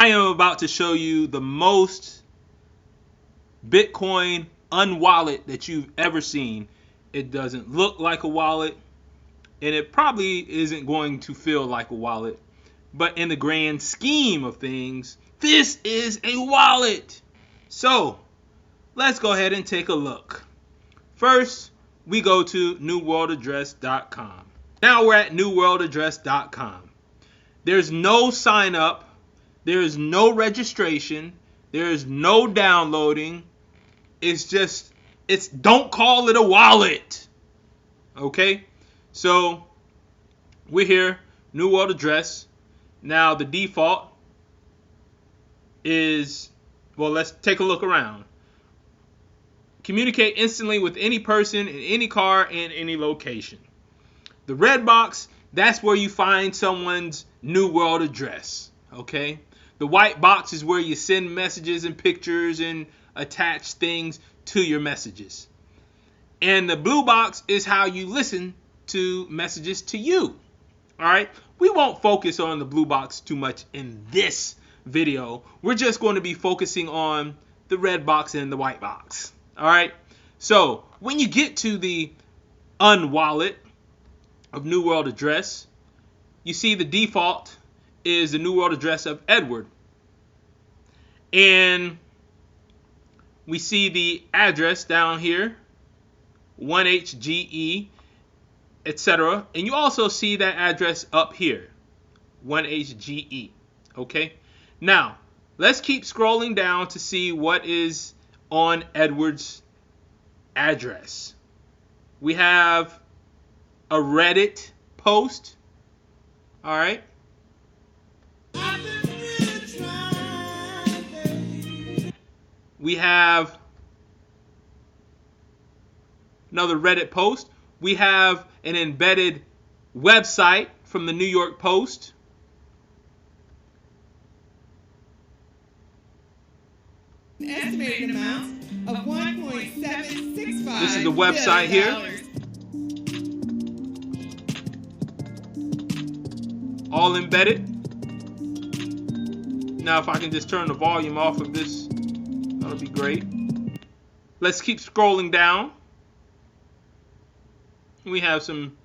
I am about to show you the most Bitcoin unwallet that you've ever seen. It doesn't look like a wallet, and it probably isn't going to feel like a wallet. But in the grand scheme of things, this is a wallet. So let's go ahead and take a look. First, we go to newworldaddress.com. Now we're at newworldaddress.com. There's no sign up. There is no registration. There is no downloading. It's don't call it a wallet. Okay? So we're here, New World Address. Now the default is, well, let's take a look around. Communicate instantly with any person in any car in any location. The red box, that's where you find someone's New World address. Okay? The white box is where you send messages and pictures and attach things to your messages. And the blue box is how you listen to messages to you. All right? We won't focus on the blue box too much in this video. We're just going to be focusing on the red box and the white box. All right? So when you get to the unwallet of New World Address, you see the default is the New World Address of Edward. And we see the address down here, 1HGE, etc. And you also see that address up here, 1HGE. Okay? Now, let's keep scrolling down to see what is on Edward's address. We have a Reddit post. All right? We have another Reddit post. We have an embedded website from the New York Post. Estimated amount of $1.765. This is the website here. All embedded. Now, if I can just turn the volume off of this, that'll be great. Let's keep scrolling down. We have some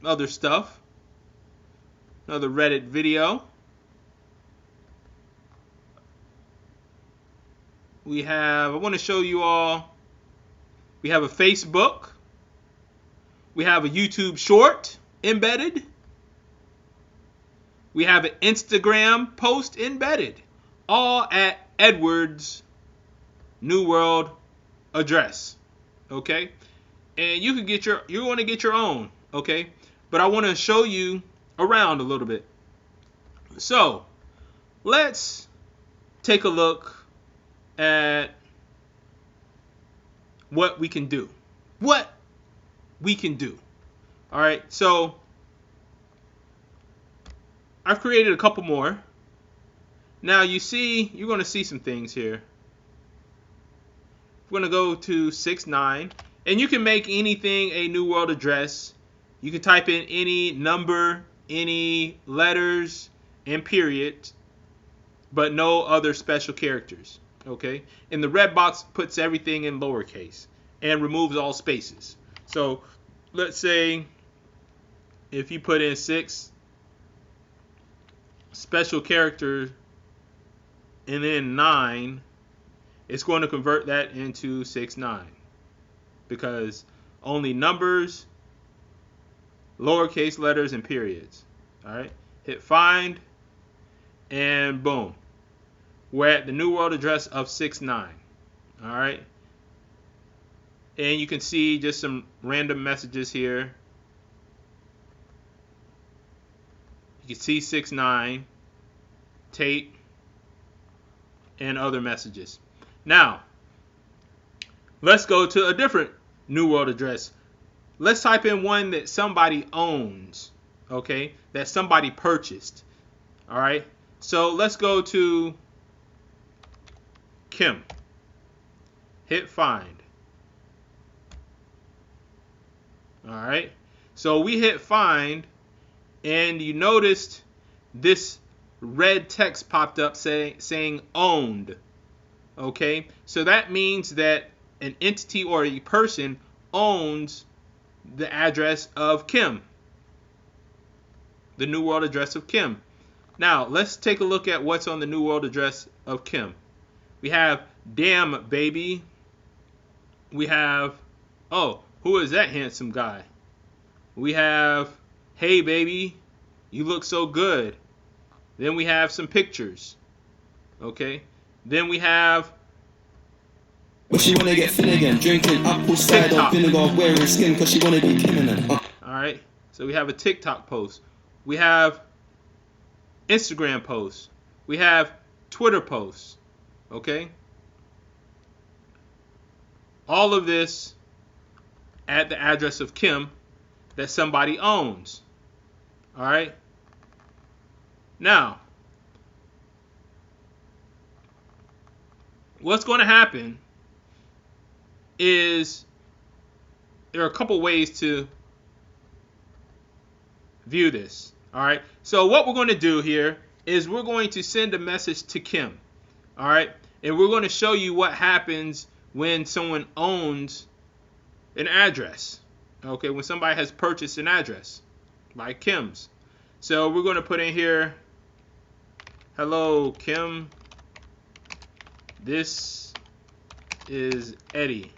other stuff. Another Reddit video. I want to show you all, we have a Facebook. We have a YouTube short embedded. We have an Instagram post embedded. All at Edward's New World address. Okay? And you can get you're going to get your own. Okay? But I want to show you around a little bit. So, let's take a look at what we can do. What we can do. All right, so I've created a couple more. Now you're going to see some things here. We're going to go to 6.9, and you can make anything a New World address. You can type in any number, any letters, and period, but no other special characters. Okay, and the red box puts everything in lowercase and removes all spaces. So let's say if you put in 6 special characters and then 9, it's going to convert that into 6.9 because only numbers, lowercase letters, and periods. All right, hit find, and boom. We're at the New World address of 6.9. All right. And you can see just some random messages here. You can see 6.9, Tate, and other messages. Now, let's go to a different New World address. Let's type in one that somebody owns, okay, that somebody purchased. All right. So let's go to Kim. Hit find. All right. So we hit find, and you noticed this red text popped up saying owned. Okay, so that means that an entity or a person owns the address of Kim, the New World address of Kim. Now, let's take a look at what's on the New World address of Kim. We have damn baby. We have, oh, who is that handsome guy? We have, hey baby, you look so good. Then we have some pictures. Okay. Then we have, but she wanna get Finnegan, drinking apple cider vinegar, wearing skin cause she wanna be Kim. Alright, so we have a TikTok post. We have Instagram posts. We have Twitter posts. Okay? All of this at the address of Kim that somebody owns. Alright? Now, what's going to happen is there are a couple ways to view this. All right. So what we're going to do here is we're going to send a message to Kim. All right. And we're going to show you what happens when someone owns an address. Okay. When somebody has purchased an address like Kim's. So we're going to put in here, hello, Kim. This is Eddie.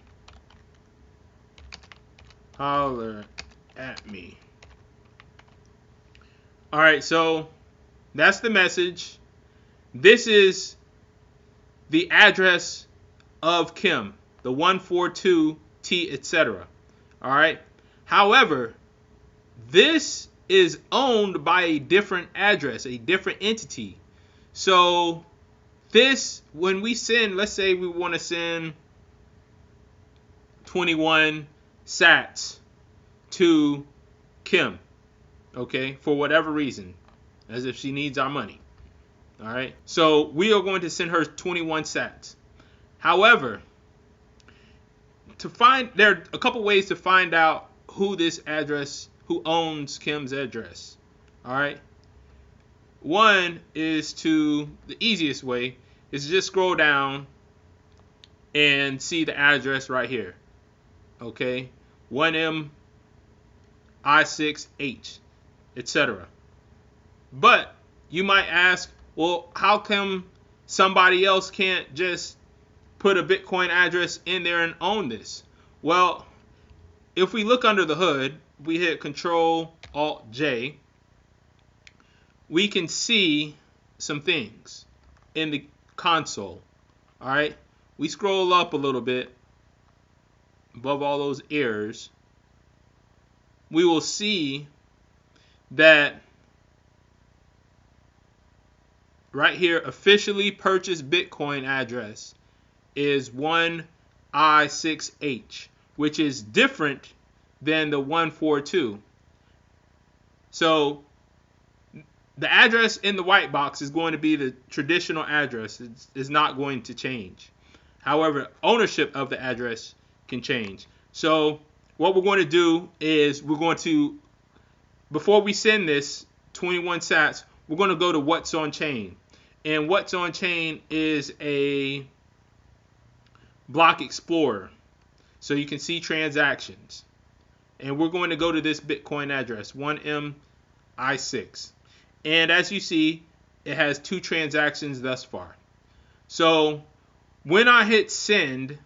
Holler at me. All right, so that's the message. This is the address of Kim, the 142T, etc. All right. However, this is owned by a different address, a different entity. So this, when we send, let's say we want to send 21 sats to Kim, okay, for whatever reason, as if she needs our money. All right, so we are going to send her 21 sats. However, there are a couple ways to find out who owns Kim's address. All right, one is the easiest way is to just scroll down and see the address right here. Okay, 1M I6H, etc. But you might ask, well, how come somebody else can't just put a Bitcoin address in there and own this? Well, if we look under the hood, we hit Control-Alt-J, we can see some things in the console. All right, we scroll up a little bit above all those errors. We will see that right here, officially purchased Bitcoin address is 1I6H, which is different than the 142. So the address in the white box is going to be the traditional address. It's not going to change. However, ownership of the address can change. So what we're going to do is we're going to, before we send this 21 sats, we're going to go to What's on Chain. And What's on Chain is a block explorer. So you can see transactions. And we're going to go to this Bitcoin address, 1MI6. And as you see, it has 2 transactions thus far. So when I hit send,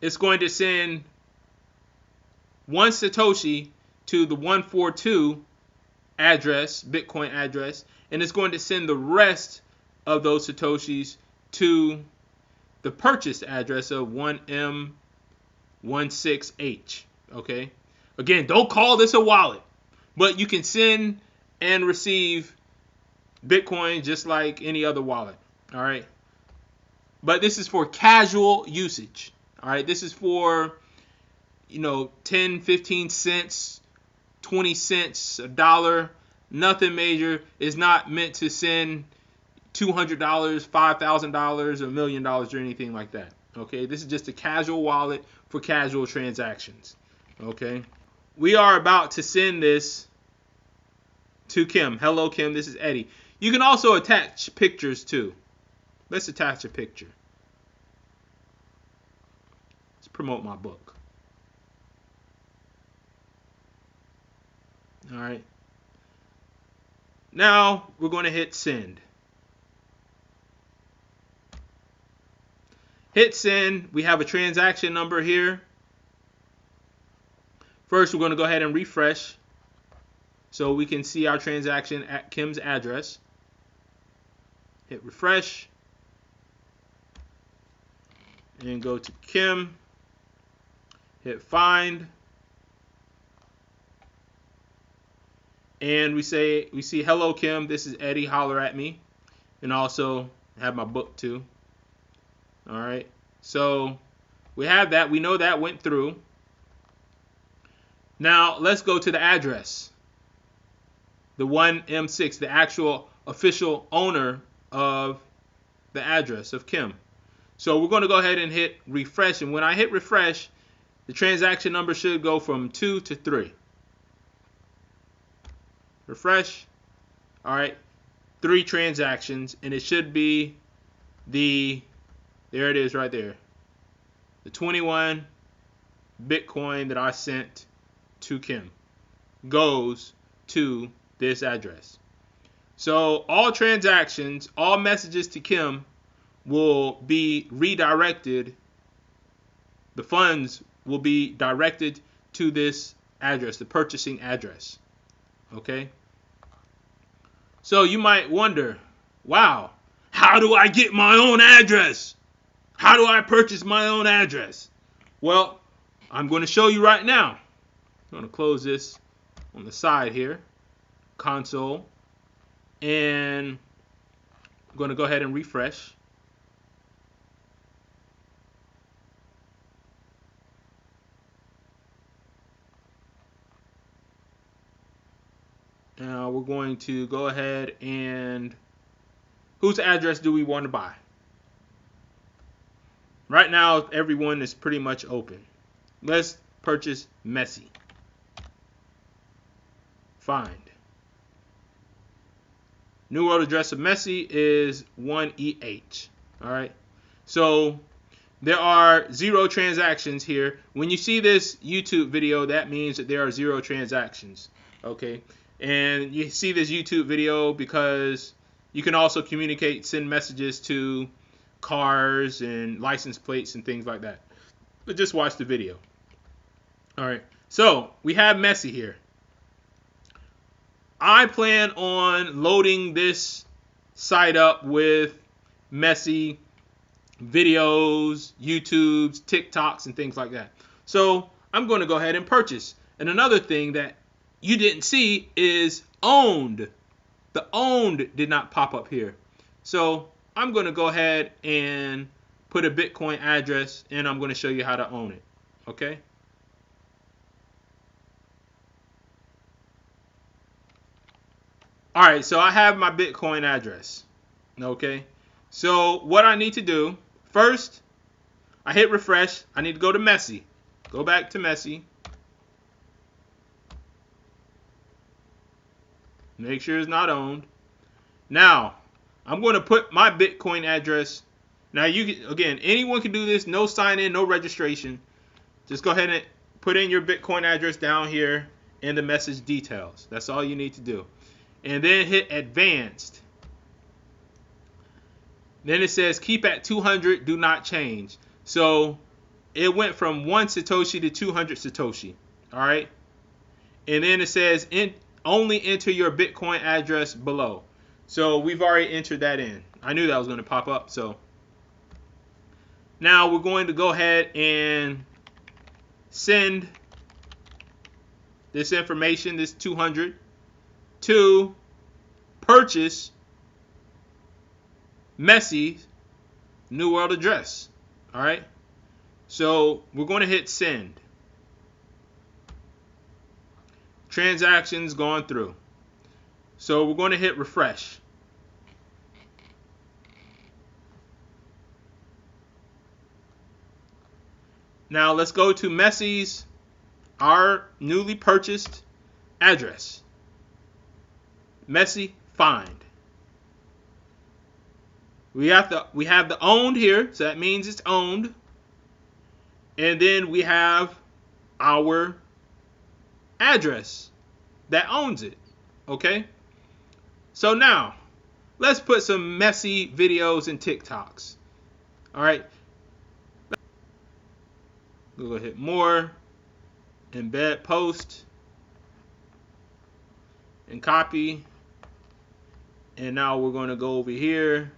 it's going to send 1 Satoshi to the 142 address, Bitcoin address, and it's going to send the rest of those Satoshis to the purchase address of 1M16H. Okay? Again, don't call this a wallet, but you can send and receive Bitcoin just like any other wallet. All right? But this is for casual usage. All right? This is for 10, 15 cents, 20 cents, $1, nothing major. Is not meant to send $200, $5,000, $1 million or anything like that. Okay, this is just a casual wallet for casual transactions. Okay, we are about to send this to Kim. Hello, Kim. This is Eddie. You can also attach pictures too. Let's attach a picture. Let's promote my book. All right. Now we're going to hit send. Hit send. We have a transaction number here. First, we're going to go ahead and refresh so we can see our transaction at Kim's address. Hit refresh. And go to Kim. Hit find. And we see, hello, Kim. This is Eddie. Holler at me. And also have my book too. All right. So we have that. We know that went through. Now let's go to the address. The 1M6, the actual official owner of the address of Kim. So we're going to go ahead and hit refresh. And when I hit refresh, the transaction number should go from 2 to 3. Refresh. All right. 3 transactions. And it should be there it is right there. The 21 Bitcoin that I sent to Kim goes to this address. So all transactions, all messages to Kim will be redirected. The funds will be directed to this address, the purchasing address. Okay? So you might wonder, wow, how do I get my own address? How do I purchase my own address? Well, I'm going to show you right now. I'm going to close this on the side here, console, and I'm going to go ahead and refresh. Now we're going to go ahead and whose address do we want to buy? Right now, everyone is pretty much open. Let's purchase Messi. Find. New world address of Messi is 1EH. All right. So there are 0 transactions here. When you see this YouTube video, that means that there are 0 transactions. Okay. And you see this YouTube video because you can also communicate, send messages to cars and license plates and things like that. But just watch the video. All right. So we have Messi here. I plan on loading this site up with Messi videos, YouTubes, TikToks, and things like that. So I'm going to go ahead and purchase. And another thing that you didn't see is owned. The owned did not pop up here. So I'm going to go ahead and put a Bitcoin address, and I'm going to show you how to own it. Okay? All right, so I have my Bitcoin address. Okay? So what I need to do, first, I hit refresh. I need to go to Messi. Go back to Messi. Make sure it's not owned. Now, I'm going to put my Bitcoin address. Now, you can, again, anyone can do this. No sign in, no registration. Just go ahead and put in your Bitcoin address down here in the message details. That's all you need to do. And then hit advanced. Then it says keep at 200, do not change. So it went from 1 Satoshi to 200 Satoshi. All right. And then it says only enter your Bitcoin address below. So we've already entered that in. I knew that was going to pop up. So now we're going to go ahead and send this information, this 200, to purchase Messi's New World address. All right. So we're going to hit send. Transactions going through. So we're going to hit refresh. Now let's go to Messi's, our newly purchased address. Messi, find. We have the owned here, so that means it's owned. And then we have our address that owns it. Okay? So now, let's put some Messi videos and TikToks. Alright? We'll go hit more, embed post, and copy. And now we're going to go over here.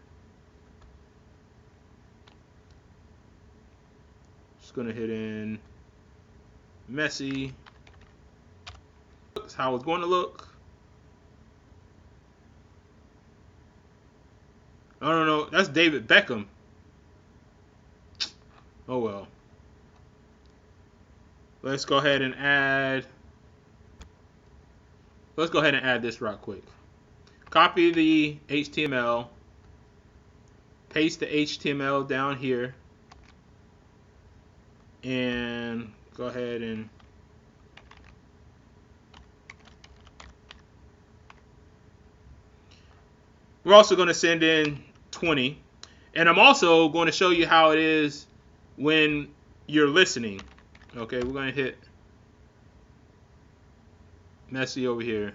Just going to hit in Messi. That's how it's going to look. I don't know. That's David Beckham. Oh well. Let's go ahead and add. Let's go ahead and add this right quick. Copy the HTML. Paste the HTML down here. And go ahead and we're also going to send in 20. And I'm also going to show you how it is when you're listening. Okay, we're going to hit Messi over here.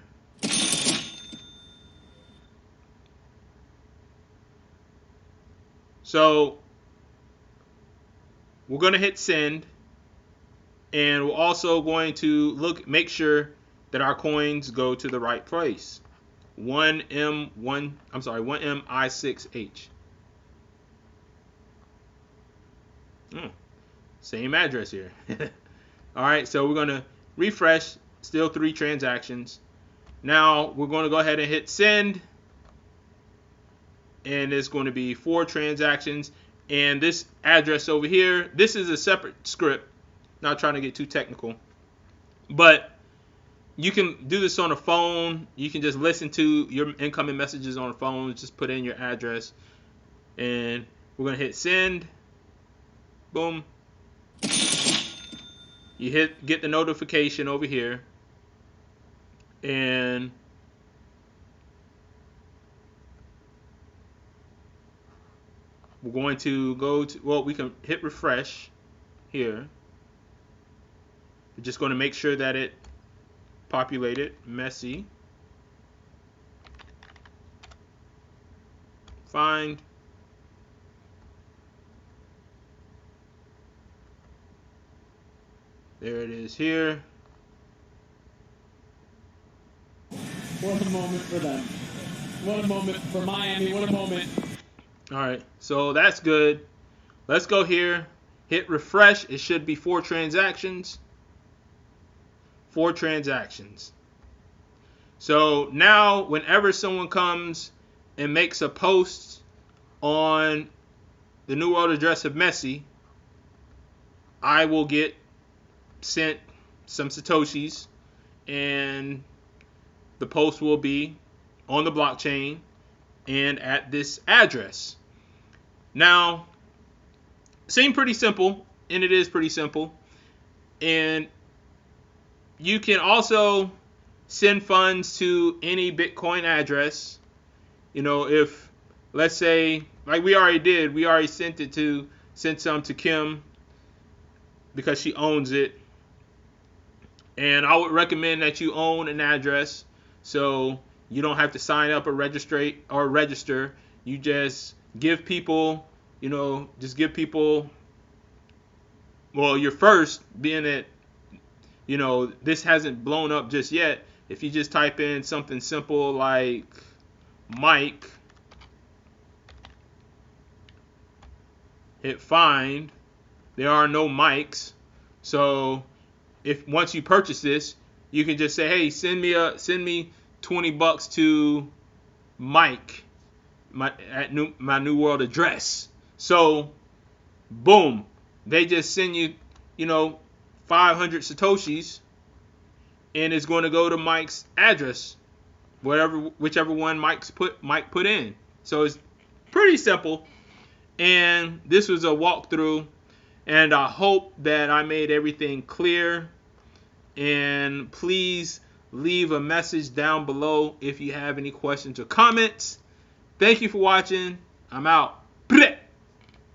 So we're going to hit send, and we're also going to make sure that our coins go to the right place. 1MI6H. Same address here. All right, so we're going to refresh. Still 3 transactions. Now we're going to go ahead and hit send, and it's going to be 4 transactions. And this address over here, this is a separate script. Not trying to get too technical, but you can do this on a phone. You can just listen to your incoming messages on a phone. Just put in your address, and we're going to hit send. Boom. You get the notification over here, and we're going to go to, well, we can hit refresh here. We're just going to make sure that it populated. Messi. Find. There it is here. What a moment for them. What a moment for Miami. What a moment. All right, so that's good. Let's go here. Hit refresh. It should be 4 transactions. 4 transactions. So now whenever someone comes and makes a post on the New World Address of Messi, I will get sent some Satoshis, and the post will be on the blockchain and at this address. Now, seems pretty simple, and it is pretty simple. And you can also send funds to any Bitcoin address. You know, if, let's say, like we already sent some to Kim because she owns it. And I would recommend that you own an address so you don't have to sign up or register. You just give people, well, your first, being that, this hasn't blown up just yet. If you just type in something simple like Mike, hit find, there are no Mikes. So if once you purchase this, you can just say, hey, send me $20 to Mike, my New World address. So boom, they just send you 500 Satoshis, and it's going to go to Mike's address, whichever one Mike put in. So it's pretty simple, and this was a walkthrough, and I hope that I made everything clear. And please leave a message down below if you have any questions or comments. Thank you for watching. I'm out. Bleh.